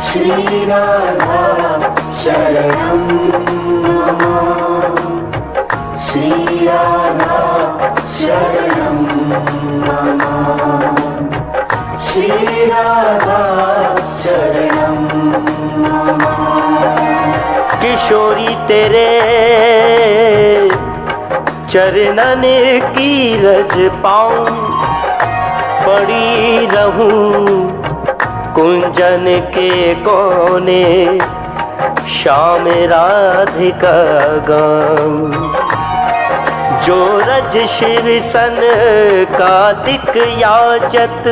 श्री राधा शरणं मम। श्री राधा शरणं मम। श्री राधा शरणं मम। किशोरी तेरे चरणन की रज पाऊं, पड़ी रहूं कुंजन के कोने, श्याम राधिका गाऊं। जो रज शिव सन का दिक याचत,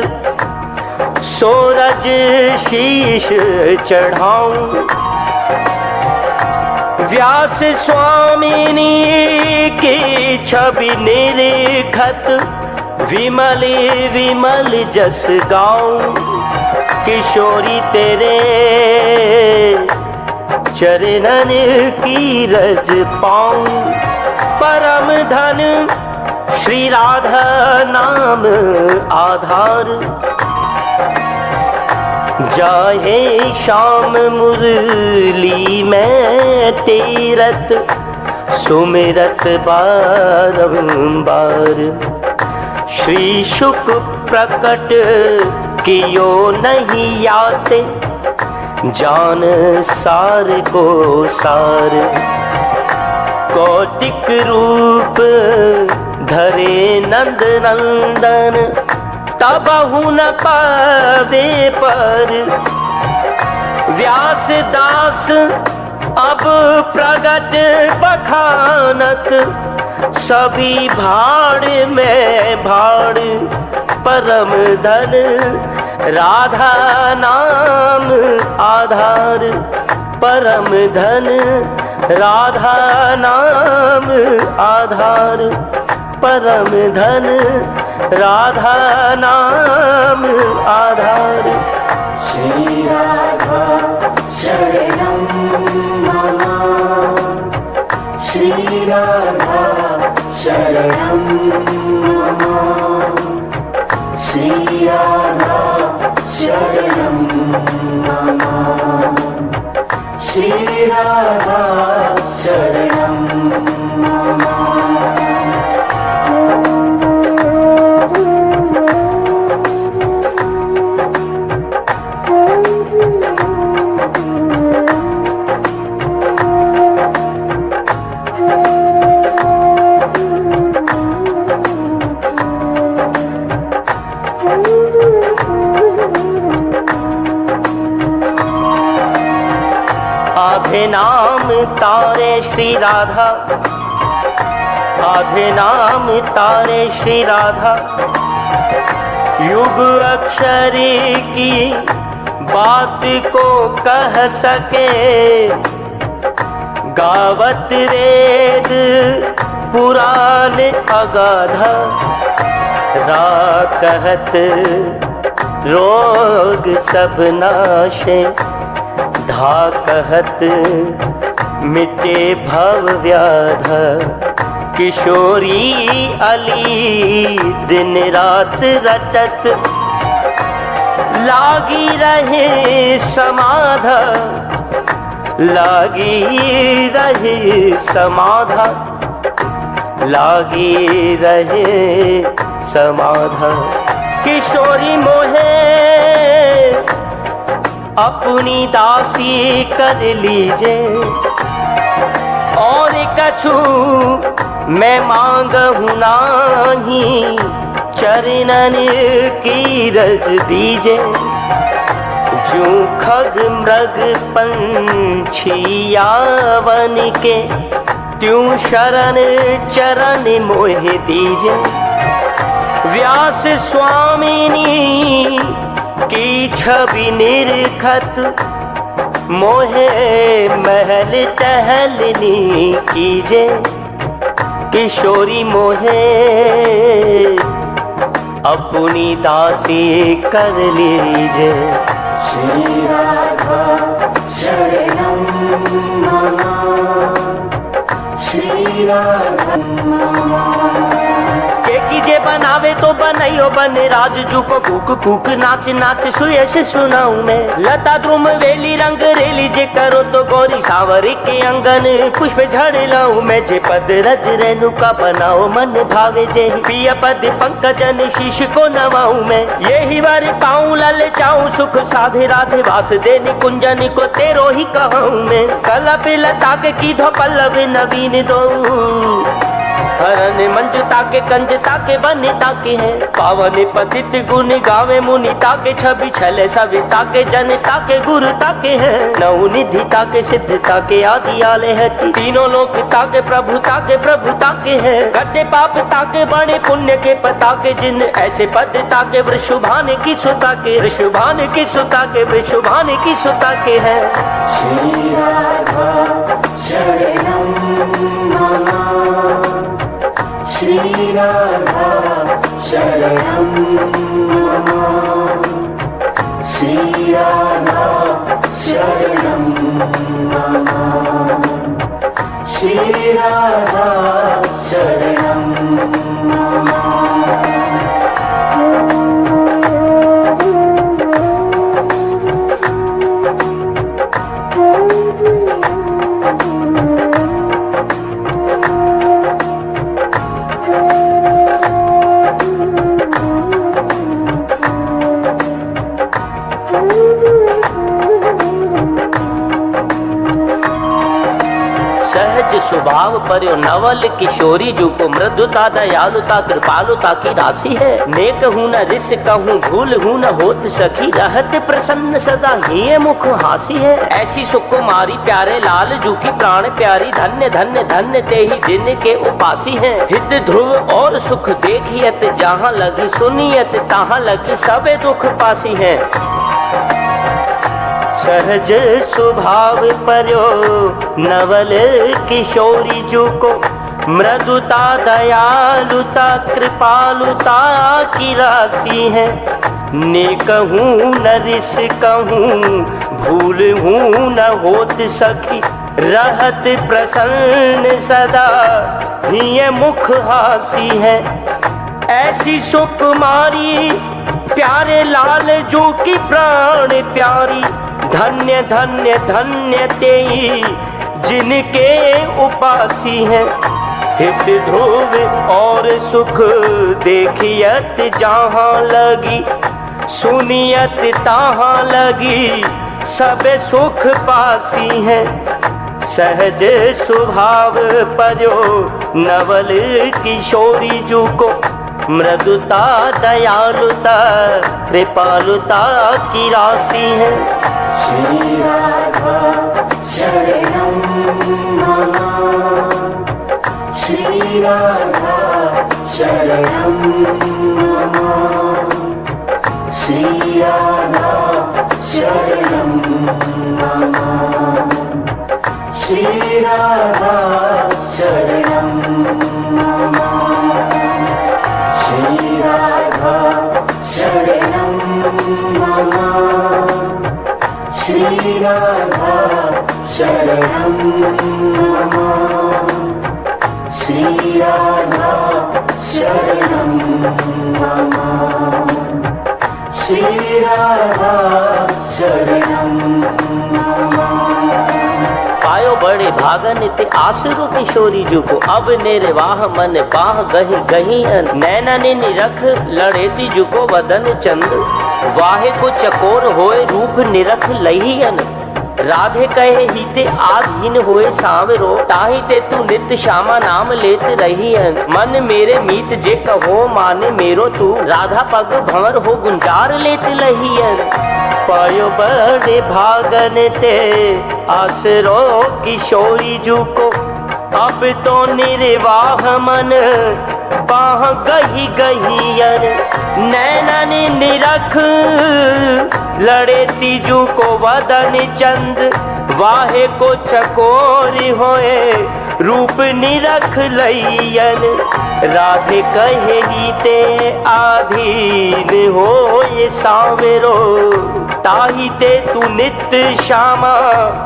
सो रज शीश चढ़ाऊं। व्यास स्वामिनी की छवि निरखत, विमल विमल जस गाऊं। किशोरी तेरे चरणन की रज पाऊं, परम धन श्री राधा नाम आधार। जाहे शाम मुरली में तीरथ, सुमिरत बारंबार। श्री शुक प्रकट कियो नहीं आते, जान सार को सार। कौटिक रूप धरे नंद नंदन, तबहु न पावे पर। व्यास दास अब प्रगट बखानत, सभी भाड़ में भाड़। परम धन राधा नाम आधार, परम धन राधा नाम आधार, परम धन राधा नाम आधार। श्री राधा शरणं मम। श्री राधा शरणं मम। श्री राधा शरणं मम। श्री राधा शरणं मम। आधे नाम तारे श्री राधा, आधे नाम तारे श्री राधा। युग अक्षर की बात को कह सके, गावत वेद पुराण अगाधा। रा कहत रोग सब नाशे, धा कहत मिटे भव व्याध। किशोरी अली दिन रात रटत, लागी रहे समाधा, लागी रहे समाधा, लागी रहे समाधा। किशोरी मोहे अपनी दासी कर लीजे, और कछु मैं मांगहु नाही, चरणन की रज दीजे। जो खग मृग पंछी यावन के, त्यों शरण चरण मोहि दीजे। व्यास स्वामिनी की छवि निरखत, मोहे महल टहलनी कीजे। किशोरी मोहे अपनी दासी कर लीजे। श्री राधा शरणं मम। श्री राधा के कीजे बनावे तो बनैयो बने राजजू को कूक कूक नाच नाच सुयश सुनाऊं मैं। लता द्रुम वेली रंग रेली जे करो तो गौरी सावरी के अंगन पुष्प झड़ लाऊं मैं। जे पद रज रेणुका बनाओ मन भावे जे पिय पद पंकजन शीश को नवाऊं मैं। यही वर पाऊं लल चाऊं सुख साधे राधे वास देनी कुंजन को तेरो ही कहूं मैं। कलप लता के कीधो पल्लव नवीन दो हरण मंजुता के कंजता के बनिता के हैं। पावन पतित गुण गावे मुनिता के छवि छले सविता के जनता के गुरुता के हैं। नौ निधिता के सिद्धता के आदि आले है तीनों लोकता के प्रभुता के हैं। कटे पापता के बड़े पुण्य के पता के जिन ऐसे पदता के वृषभान की सुता के वृषभान की सुता के वृषभान की सुता के हैं। श्री राधा शरणं मम श्री राधा शरणं मम श्री राधा शरणं मम श्री राधा शरणं मम। स्वभाव पर्यो नवल किशोरी जो को मृदुता दयालुता कृपालुता की राशि है। नेक हूँ न रिस कहूँ भूल हूँ न होत सखी रहत प्रसन्न सदा ही मुख हासी है। ऐसी सुकुमारी प्यारे लाल जू की प्राण प्यारी धन्य धन्य धन्य ते ही जिन के उपासी है। हित ध्रुव और सुख देखियत जहाँ लगी सुनियत तहाँ लगी सबे दुख पासी है। सहज स्वभाव पर्यो नवल किशोरी जो को मृदुता दयालुता कृपालुता की राशि है। नेक हूँ न रिस कहूँ भूल हूँ न होत सखी रहत प्रसन्न सदा ही मुख हासी है। ऐसी सुकुमारी प्यारे लाल जो की प्राण प्यारी धन्य धन्य धन्य तेई जिनके उपासी हैं। हित ध्रुव और सुख देखियत जहाँ लगी सुनियत तहाँ लगी सब सुख पासी हैं। सहज स्वभाव पर्यो नवल किशोरी जू को मृदुता दयालुता कृपालुता की राशि है। श्री राधा शरणं मम श्री राधा शरणं मम श्री राधा शरणं मम श्री राधा शरणं मम श्री राधा शरणं मम श्री राधा शरणं मम श्री राधा शरणं मम श्री राधा शरणं मम। पायो बड़े भागन ते आसुरु किशोरी जू को अब निर्वाह मन बाह गही गही नैनन निरख लड़ेती जू को वदन चंद वाहे को चकोर होए रूप निरख लहीअन। राधे कहे हीते आधीन होए सांवरो ताही ते तू नित श्यामा नाम लेत रही है। मन मेरे मीत जे कहो माने मेरो तू राधा पग भंवर हो गुंजार लेत लही है। पायो बड़े भागन ते आसरो किशोरी जू को अब तो निर्वाह मन बाह गही गही नैनन निरख लड़े तीजू को वदन चंद वाहे को चकोरी होए रूप निरख लैयन। राधे कहे हीते आधीन हो ये सांवरो ताही ते तू नित श्यामा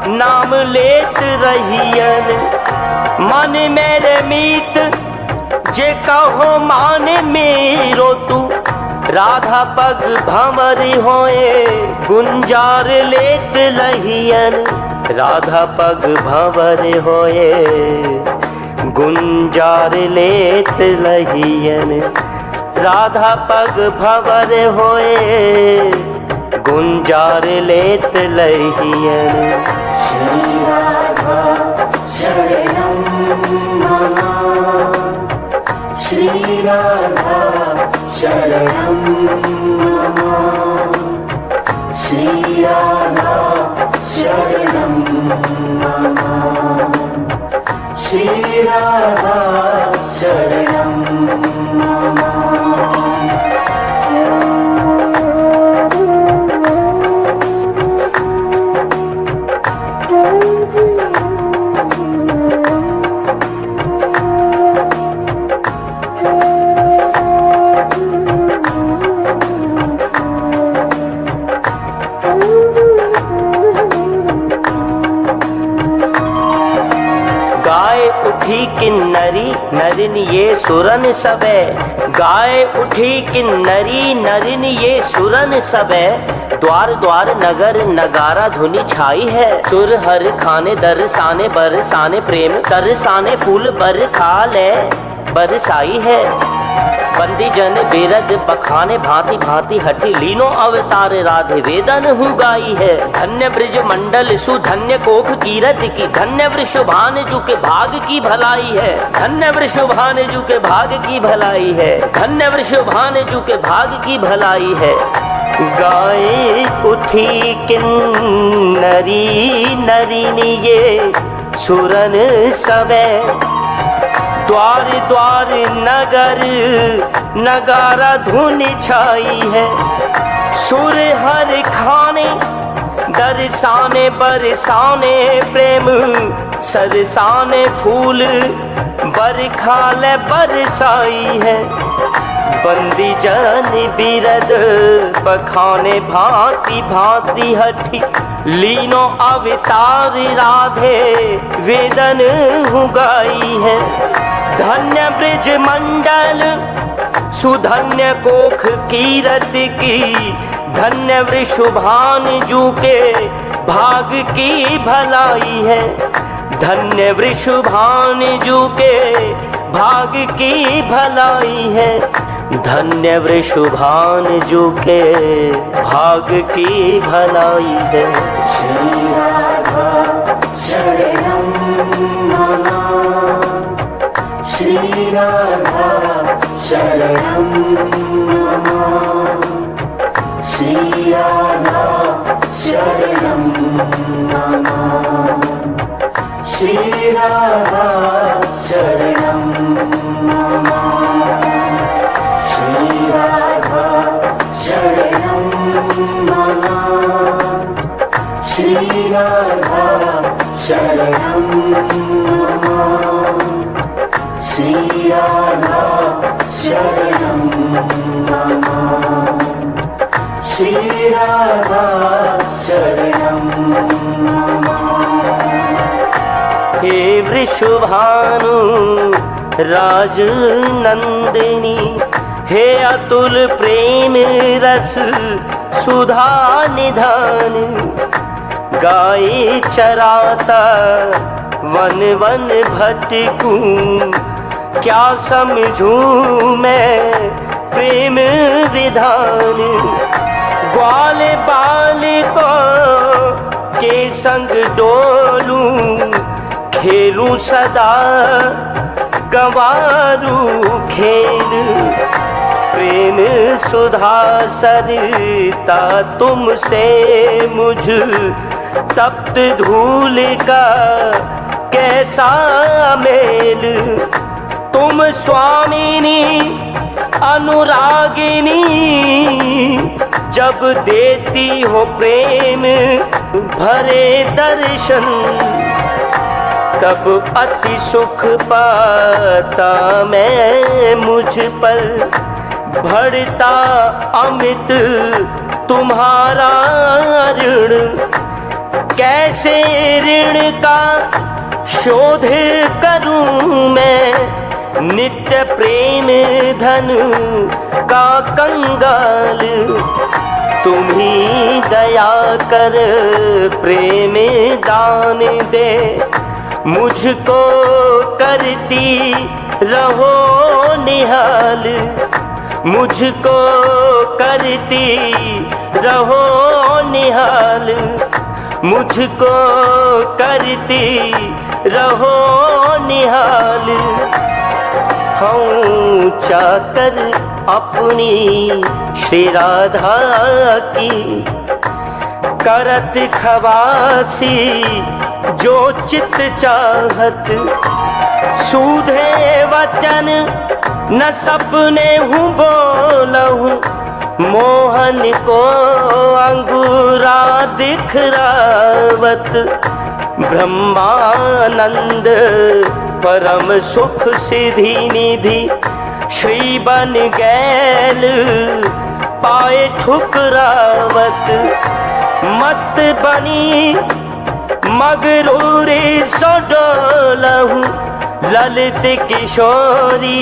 नाम लेत रहियन। मन मेरे मीत जे कहो माने मेरो तू राधा पग भंवरी होए गुंजार लेत लहियन राधा पग भंवरी होए गुंजार लेत लहियन राधा पग भंवर होए गुंजार लेत लहियन। श्री राधा शरणं मम श्री राधा शरणं मम श्री राधा शरणं मम श्री राधा शरणं मम। उठी किन्नरी नरिन ये सुरन सबे गाय उठी किन्नरी नरिन ये सुरन सबे द्वार द्वार नगर नगारा धुनी छाई है सुर हर खाने दरसाने बरसाने प्रेम तरसाने फूल बरखाले बरसाई है बंदी जन बेरद बखाने भांति भांति हठी लीनो अवतार राधे वेदन हूँ गाई है। धन्य ब्रज मंडल सुधन्य कोख कीरत की धन्य वृषभान जू के भाग की भलाई है धन्य वृषभान जू के भाग की भलाई है धन्य वृषभान जू के भाग की भलाई है। गाय उठी किन्नरी नरिनी ये सुरन सबे द्वार द्वार नगर नगारा धुन छाई है सुर हर खाने दरसाने बरसाने प्रेम सरसाने फूल बरखाल बरसाई है बंदी जन बिरद बखाने भांति भांति हठी लीनो अवतार राधे वेदन हूँ गाई है। धन्य ब्रज मंडल सुधन्य कोख कीरत की धन्य वृषभान जू के भाग की भलाई है धन्य वृषभान जू के भाग की भलाई है धन्य वृषभान जू के भाग की भलाई है। श्री राधा शरणं मम श्री राधा शरणं मम श्री राधा शरणं मम श्री राधा शरणं मम श्री राधा शरणं मम श्री राधा शरणं मम श्री राधा शरणं मम श्री राधा शरणं मम। हे वृषभानु राज नंदिनी हे अतुल प्रेम रस सुधा निधान गाय चराता वन वन भटकूं क्या समझूं मैं प्रेम विधान ग्वाल बाल को के संग डोलूं खेलूं सदा गंवारू खेल प्रेम सुधा सरिता तुमसे मुझ तप्त धूल का कैसा मेल तुम स्वामिनी अनुरागिनी जब देती हो प्रेम भरे दर्शन तब अति सुख पाता मैं मुझ पर बढ़ता अमित तुम्हारा ऋण कैसे ऋण का शोध करूं मैं नित्य प्रेम धन का कंगाल, तुम्ही दया कर प्रेम दान दे, मुझको करती रहो निहाल, मुझको करती रहो निहाल, मुझको करती रहो निहाल। हूँ चाकर अपनी श्री राधा की, करत खवासी जो चित चाहत, सूधे वचन न सपने हूँ बोलहूँ, मोहन को अंगूरा दिखरावत, ब्रह्मानंद परम सुख सिद्धि निधि, श्री बन गैल पाए ठुकरावत, मस्त बनी मगरूरी सो डोलहूँ, ललित किशोरी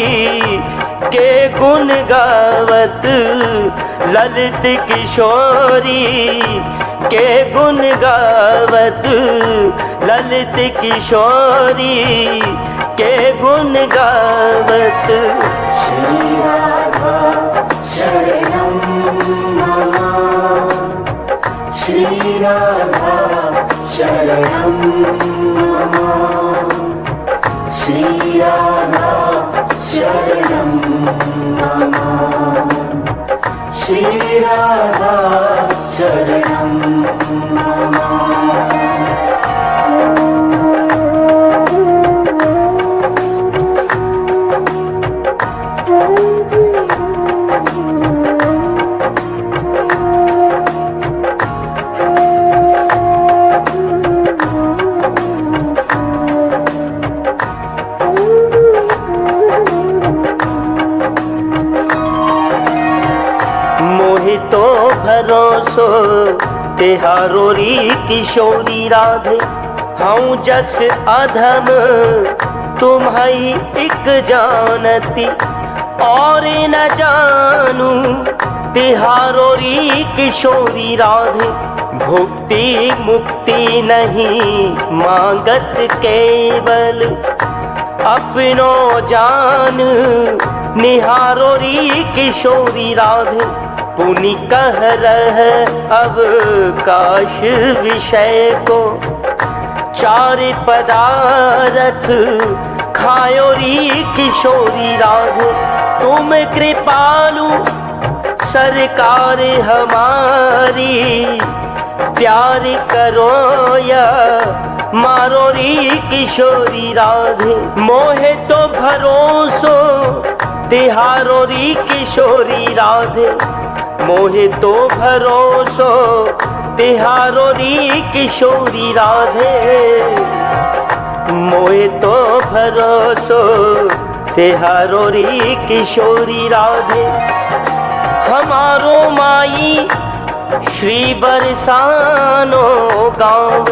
के गुण गावत, ललित किशोरी के गुण गावत, ललित किशोरी के गुण गावत। श्री राधा शरणं मम, श्री राधा शरणं मम, श्री राधा शरणं मम, श्री राधा शरणं मम। तो भरोसो तिहारो री किशोरी राधे, हूँ जस अधम तुम्हारी एक जानती, और न जानू तिहारो री किशोरी राधे, भुक्ति मुक्ति नहीं मांगत केवल, अपनो जान निहारो री किशोरी राधे, पुनि कह रहे अब काश विषय को, चार पदार्थ खायो री किशोरी राधे, तुम कृपालु सरकार हमारी, प्यार करो या मारो री किशोरी राधे, मोहे तो भरोसो तिहारो री किशोरी राधे, मोहे तो भरोसो तिहारो री किशोरी राधे, मोहे तो भरोसो तिहारो री किशोरी राधे। हमारो माई श्री बरसानो गाँव,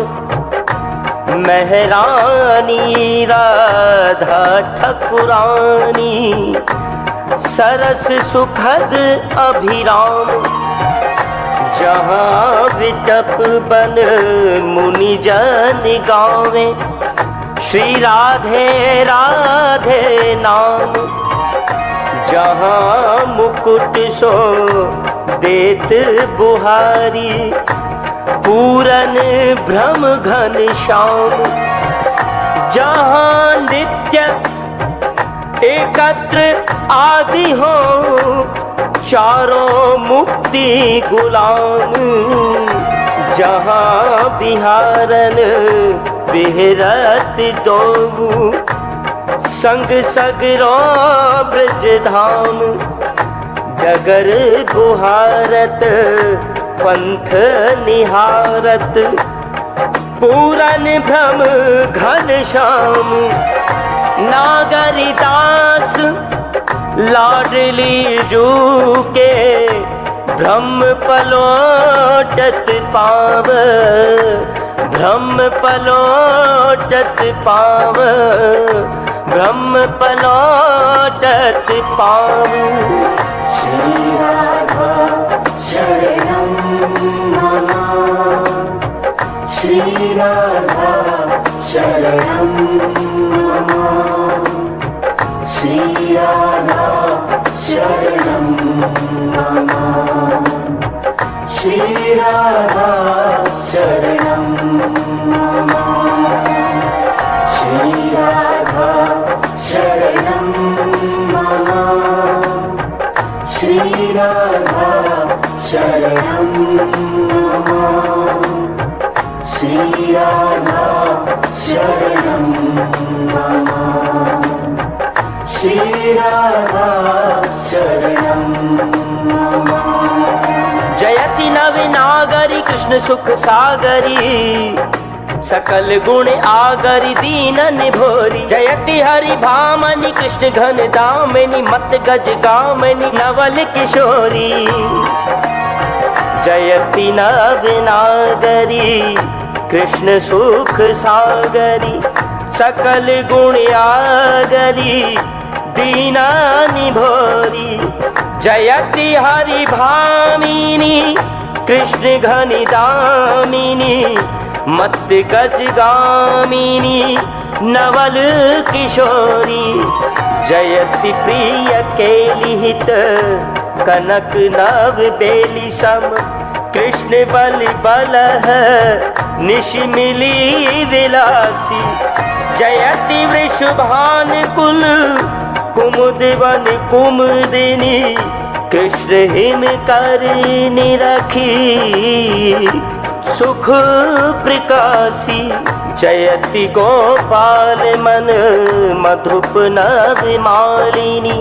मेहरानी राधा ठकुरानी, सरस सुखद अभिराम, जहाँ विटप बन मुनि जन गावे, श्री राधे राधे नाम, जहाँ मुकुट सो देत बुहारी, पूरन भ्रम घन श्याम, जहाँ नित्य एकत्र आदि हो, चारों मुक्ति गुलाम, जहाँ बिहारन बिहरत दो, संग सगरो ब्रज धाम, जगर गुहारत पंथ निहारत, पूरन भ्रम घन श्याम, नागरिदास लाडली जू के, ब्रह्म पलोटत पाव, ब्रह्म पलोटत पाव, ब्रह्म पलौटत पाऊं। श्री राधा शरणं मम। श्री राधा शरणं मम। श्री राधा शरणं मम। श्री राधा शरणं मम। श्री राधा शरणं मम। श्री राधा शरणं मम। श्री राधा शरणं मम। श्री राधा शरणं मम। जयति नवनागरी कृष्ण सुख सागरी, सकल गुण आगरी दीन निभोरी। जयति हरि भामनि कृष्ण घन दामिनी, मत गज गामिनी नवल किशोरी। जयति नवनागरी कृष्ण सुख सागरी, सकल गुण आगरी दीना निभोरी। जयति हरि भामिनी कृष्ण घनि दामिनी, मत गज गामिनी नवल किशोरी। जयति प्रिय केलिहित कनक नव बेली सम, कृष्ण बल बलह निश मिली विलासी। जयति वृषभान कुल कुमुद वन कुमुदिनी, कृष्ण हिम कर निरखी सुख प्रकाशी। जयति गोपाल मन मधुप नव मालिनी,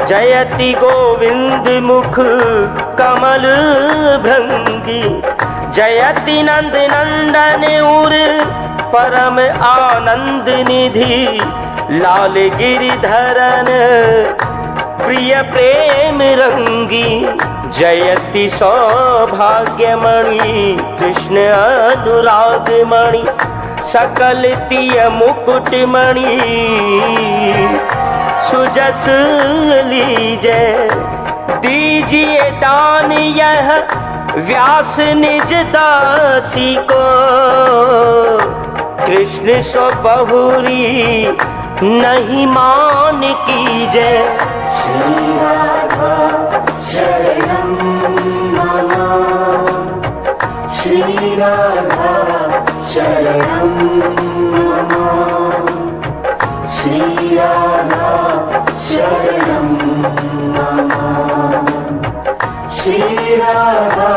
जयति गोविंद मुख कमल भृंगी। जयति नंद नंदन उर परम आनंद निधि, लाल गिरिधरन प्रिय प्रेम रंगी। जयति सौभाग्यमणि कृष्ण अनुरागमणि, सकल तिय मुकुटमणि सुजस लीजय। दीजिए दान यह व्यास निज दासी को, कृष्ण सो बहुरी नहीं मान कीजय। श्री राधा शरणं मम। श्री राधा शरणं मम। श्री राधा शरणं मम। श्री राधा